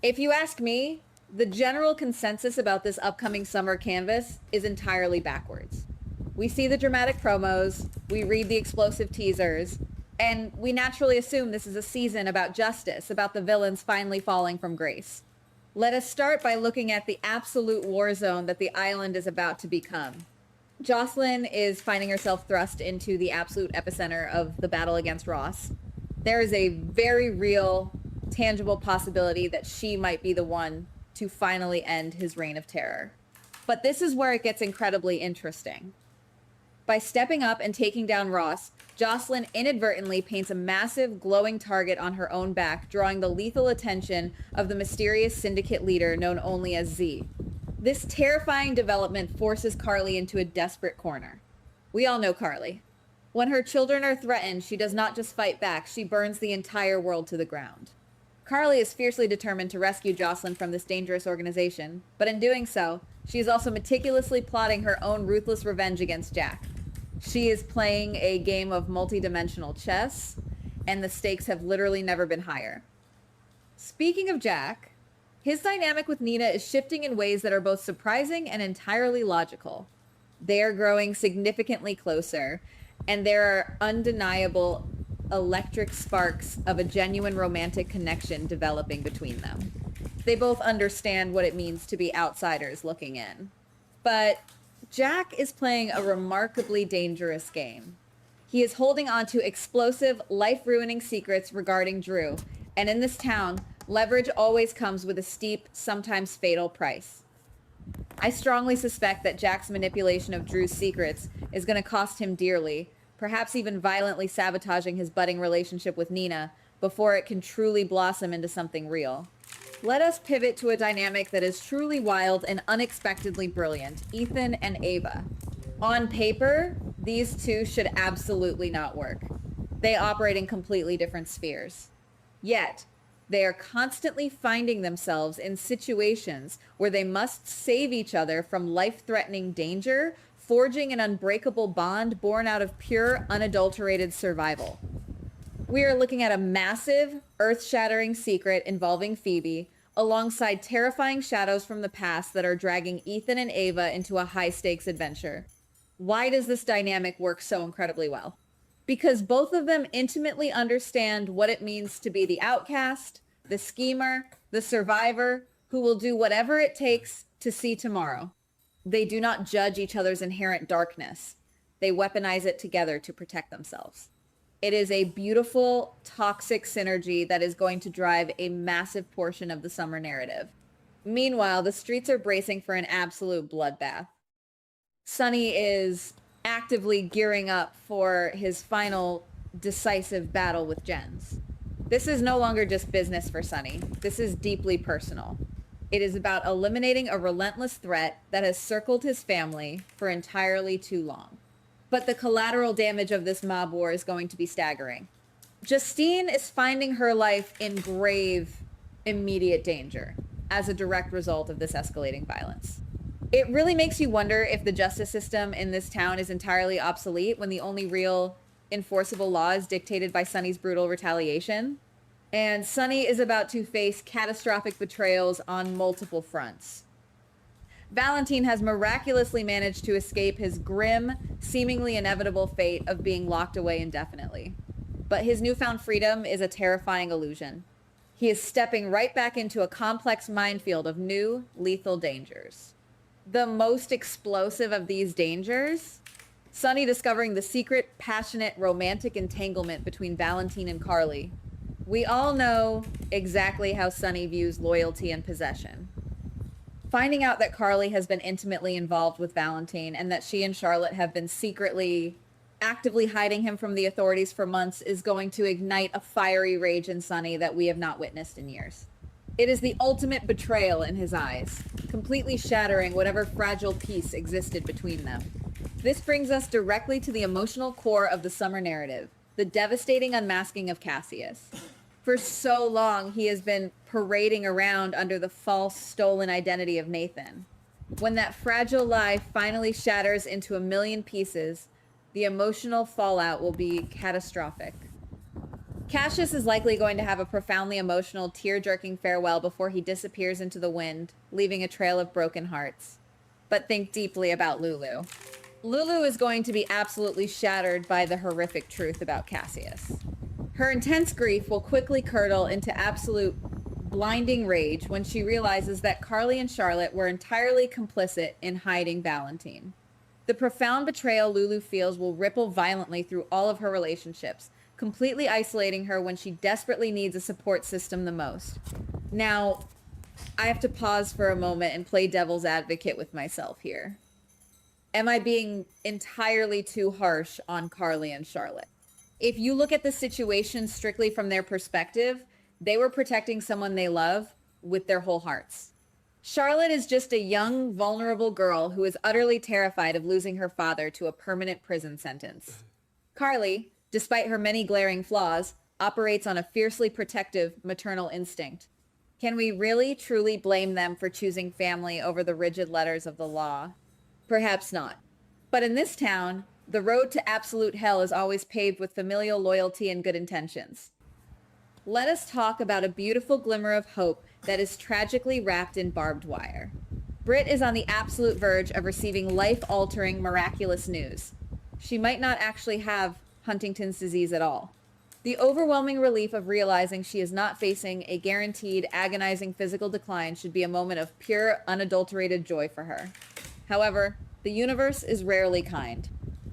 If you ask me, the general consensus about this upcoming summer canvas is entirely backwards. We see the dramatic promos, we read the explosive teasers, and we naturally assume this is a season about justice, about the villains finally falling from grace. Let us start by looking at the absolute war zone that the island is about to become. Jocelyn is finding herself thrust into the absolute epicenter of the battle against Ross. There is a very real, tangible possibility that she might be the one to finally end his reign of terror. But this is where it gets incredibly interesting. By stepping up and taking down Ross, Jocelyn inadvertently paints a massive glowing target on her own back, drawing the lethal attention of the mysterious syndicate leader known only as Z. This terrifying development forces Carly into a desperate corner. We all know Carly. When her children are threatened, she does not just fight back, she burns the entire world to the ground. Carly is fiercely determined to rescue Jocelyn from this dangerous organization, but in doing so, she is also meticulously plotting her own ruthless revenge against Jack. She is playing a game of multi-dimensional chess, and the stakes have literally never been higher. Speaking of Jack, his dynamic with Nina is shifting in ways that are both surprising and entirely logical. They are growing significantly closer, and there are undeniable electric sparks of a genuine romantic connection developing between them. They both understand what it means to be outsiders looking in. But Jack is playing a remarkably dangerous game. He is holding on to explosive, life-ruining secrets regarding Drew, and in this town, leverage always comes with a steep, sometimes fatal price. I strongly suspect that Jack's manipulation of Drew's secrets is going to cost him dearly, perhaps even violently sabotaging his budding relationship with Nina before it can truly blossom into something real. Let us pivot to a dynamic that is truly wild and unexpectedly brilliant, Ethan and Ava. On paper, these two should absolutely not work. They operate in completely different spheres. Yet, they are constantly finding themselves in situations where they must save each other from life-threatening danger, forging an unbreakable bond born out of pure, unadulterated survival. We are looking at a massive, earth-shattering secret involving Phoebe, alongside terrifying shadows from the past that are dragging Ethan and Ava into a high-stakes adventure. Why does this dynamic work so incredibly well? Because both of them intimately understand what it means to be the outcast, the schemer, the survivor, who will do whatever it takes to see tomorrow. They do not judge each other's inherent darkness. They weaponize it together to protect themselves. It is a beautiful, toxic synergy that is going to drive a massive portion of the summer narrative. Meanwhile, the streets are bracing for an absolute bloodbath. Sonny is actively gearing up for his final decisive battle with Jens. This is no longer just business for Sonny. This is deeply personal. It is about eliminating a relentless threat that has circled his family for entirely too long. But the collateral damage of this mob war is going to be staggering. Justine is finding her life in grave, immediate danger as a direct result of this escalating violence. It really makes you wonder if the justice system in this town is entirely obsolete when the only real enforceable law is dictated by Sonny's brutal retaliation. And Sonny is about to face catastrophic betrayals on multiple fronts. Valentine has miraculously managed to escape his grim, seemingly inevitable fate of being locked away indefinitely. But his newfound freedom is a terrifying illusion. He is stepping right back into a complex minefield of new, lethal dangers. The most explosive of these dangers, Sonny discovering the secret, passionate, romantic entanglement between Valentine and Carly. We all know exactly how Sonny views loyalty and possession. Finding out that Carly has been intimately involved with Valentine and that she and Charlotte have been secretly, actively hiding him from the authorities for months is going to ignite a fiery rage in Sonny that we have not witnessed in years. It is the ultimate betrayal in his eyes, completely shattering whatever fragile peace existed between them. This brings us directly to the emotional core of the summer narrative, the devastating unmasking of Cassius. For so long, he has been parading around under the false, stolen identity of Nathan. When that fragile lie finally shatters into a million pieces, the emotional fallout will be catastrophic. Cassius is likely going to have a profoundly emotional, tear-jerking farewell before he disappears into the wind, leaving a trail of broken hearts. But think deeply about Lulu. Lulu is going to be absolutely shattered by the horrific truth about Cassius. Her intense grief will quickly curdle into absolute blinding rage when she realizes that Carly and Charlotte were entirely complicit in hiding Valentine. The profound betrayal Lulu feels will ripple violently through all of her relationships, completely isolating her when she desperately needs a support system the most. Now, I have to pause for a moment and play devil's advocate with myself here. Am I being entirely too harsh on Carly and Charlotte? If you look at the situation strictly from their perspective, they were protecting someone they love with their whole hearts. Charlotte is just a young, vulnerable girl who is utterly terrified of losing her father to a permanent prison sentence. Carly, despite her many glaring flaws, operates on a fiercely protective maternal instinct. Can we really, truly blame them for choosing family over the rigid letters of the law? Perhaps not. But in this town, the road to absolute hell is always paved with familial loyalty and good intentions. Let us talk about a beautiful glimmer of hope that is tragically wrapped in barbed wire. Britt is on the absolute verge of receiving life-altering, miraculous news. She might not actually have Huntington's disease at all. The overwhelming relief of realizing she is not facing a guaranteed, agonizing physical decline should be a moment of pure, unadulterated joy for her. However, the universe is rarely kind.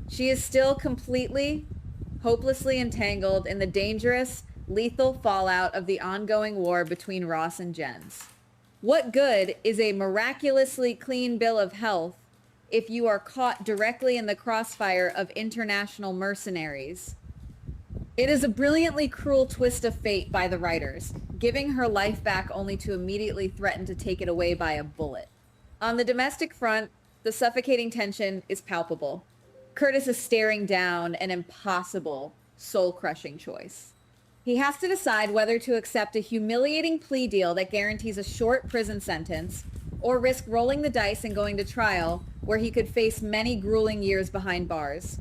She is still completely, hopelessly entangled in the dangerous, lethal fallout of the ongoing war between Ross and Jens. What good is a miraculously clean bill of health if you are caught directly in the crossfire of international mercenaries? It is a brilliantly cruel twist of fate by the writers, giving her life back only to immediately threaten to take it away by a bullet. On the domestic front, the suffocating tension is palpable. Curtis is staring down an impossible, soul-crushing choice. He has to decide whether to accept a humiliating plea deal that guarantees a short prison sentence or risk rolling the dice and going to trial where he could face many grueling years behind bars.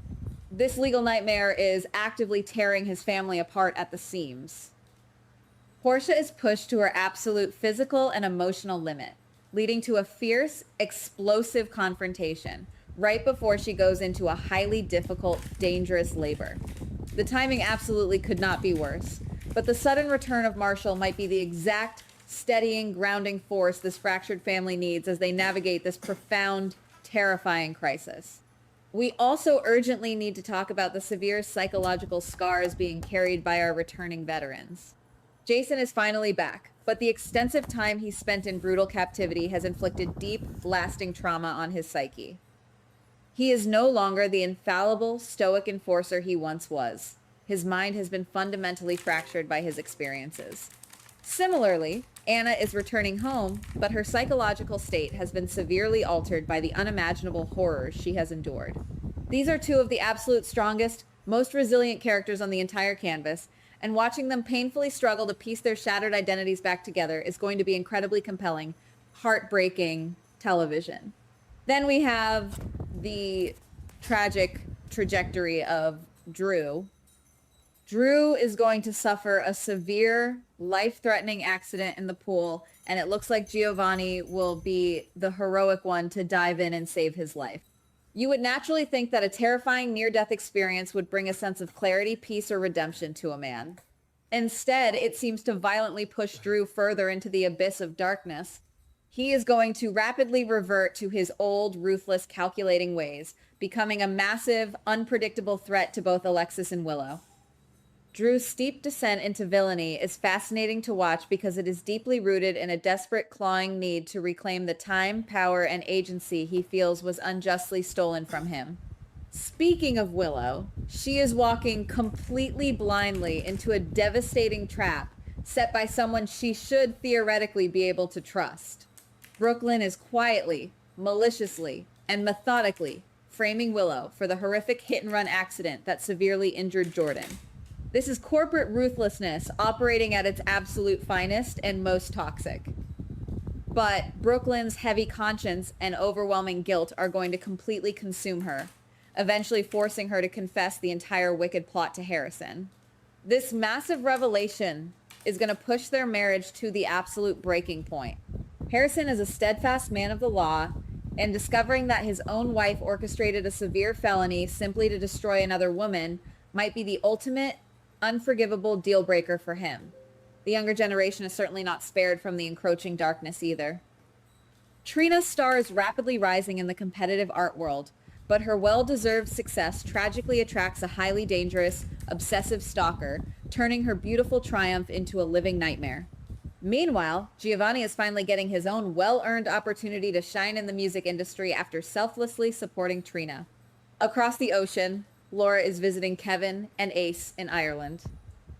This legal nightmare is actively tearing his family apart at the seams. Portia is pushed to her absolute physical and emotional limit, leading to a fierce, explosive confrontation right before she goes into a highly difficult, dangerous labor. The timing absolutely could not be worse, but the sudden return of Marshall might be the exact steadying, grounding force this fractured family needs as they navigate this profound, terrifying crisis. We also urgently need to talk about the severe psychological scars being carried by our returning veterans. Jason is finally back, but the extensive time he spent in brutal captivity has inflicted deep, lasting trauma on his psyche. He is no longer the infallible, stoic enforcer he once was. His mind has been fundamentally fractured by his experiences. Similarly, Anna is returning home, but her psychological state has been severely altered by the unimaginable horrors she has endured. These are two of the absolute strongest, most resilient characters on the entire canvas, and watching them painfully struggle to piece their shattered identities back together is going to be incredibly compelling, heartbreaking television. Then we have the tragic trajectory of Drew. Drew is going to suffer a severe, life-threatening accident in the pool, and it looks like Giovanni will be the heroic one to dive in and save his life. You would naturally think that a terrifying near-death experience would bring a sense of clarity, peace, or redemption to a man. Instead, it seems to violently push Drew further into the abyss of darkness. He is going to rapidly revert to his old, ruthless, calculating ways, becoming a massive, unpredictable threat to both Alexis and Willow. Drew's steep descent into villainy is fascinating to watch because it is deeply rooted in a desperate, clawing need to reclaim the time, power, and agency he feels was unjustly stolen from him. Speaking of Willow, she is walking completely blindly into a devastating trap set by someone she should theoretically be able to trust. Brooklyn is quietly, maliciously, and methodically framing Willow for the horrific hit-and-run accident that severely injured Jordan. This is corporate ruthlessness operating at its absolute finest and most toxic. But Brooklyn's heavy conscience and overwhelming guilt are going to completely consume her, eventually forcing her to confess the entire wicked plot to Harrison. This massive revelation is going to push their marriage to the absolute breaking point. Harrison is a steadfast man of the law, and discovering that his own wife orchestrated a severe felony simply to destroy another woman might be the ultimate unforgivable deal breaker for him. The younger generation is certainly not spared from the encroaching darkness either. Trina's star is rapidly rising in the competitive art world, but her well-deserved success tragically attracts a highly dangerous, obsessive stalker, turning her beautiful triumph into a living nightmare. Meanwhile, Giovanni is finally getting his own well-earned opportunity to shine in the music industry after selflessly supporting Trina. Across the ocean, Laura is visiting Kevin and Ace in Ireland.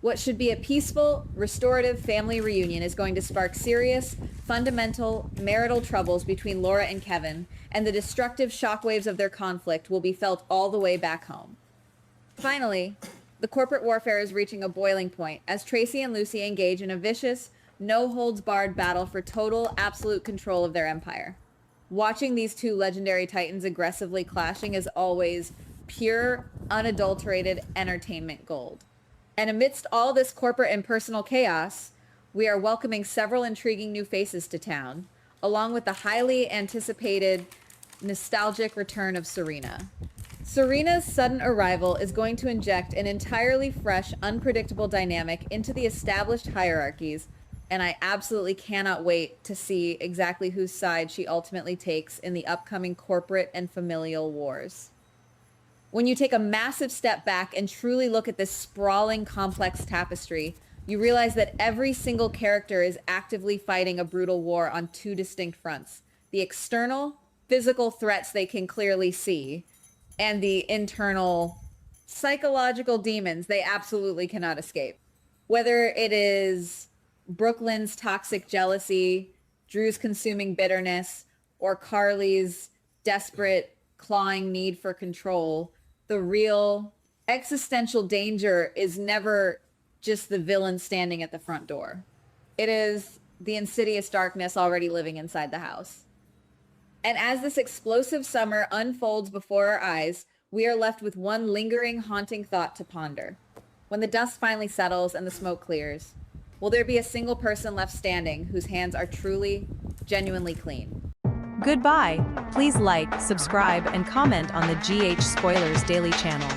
What should be a peaceful, restorative family reunion is going to spark serious, fundamental marital troubles between Laura and Kevin, and the destructive shockwaves of their conflict will be felt all the way back home. Finally, the corporate warfare is reaching a boiling point as Tracy and Lucy engage in a vicious, no-holds-barred battle for total, absolute control of their empire. Watching these two legendary titans aggressively clashing is always pure, unadulterated entertainment gold. And amidst all this corporate and personal chaos, we are welcoming several intriguing new faces to town, along with the highly anticipated, nostalgic return of Serena. Serena's sudden arrival is going to inject an entirely fresh, unpredictable dynamic into the established hierarchies, and I absolutely cannot wait to see exactly whose side she ultimately takes in the upcoming corporate and familial wars. When you take a massive step back and truly look at this sprawling, complex tapestry, you realize that every single character is actively fighting a brutal war on two distinct fronts: the external, physical threats they can clearly see, and the internal, psychological demons they absolutely cannot escape. Whether it is Brooklyn's toxic jealousy, Drew's consuming bitterness, or Carly's desperate, clawing need for control, the real existential danger is never just the villain standing at the front door. It is the insidious darkness already living inside the house. And as this explosive summer unfolds before our eyes, we are left with one lingering, haunting thought to ponder. When the dust finally settles and the smoke clears, will there be a single person left standing whose hands are truly, genuinely clean? Goodbye. Please like, subscribe, and comment on the GH Spoilers Daily channel.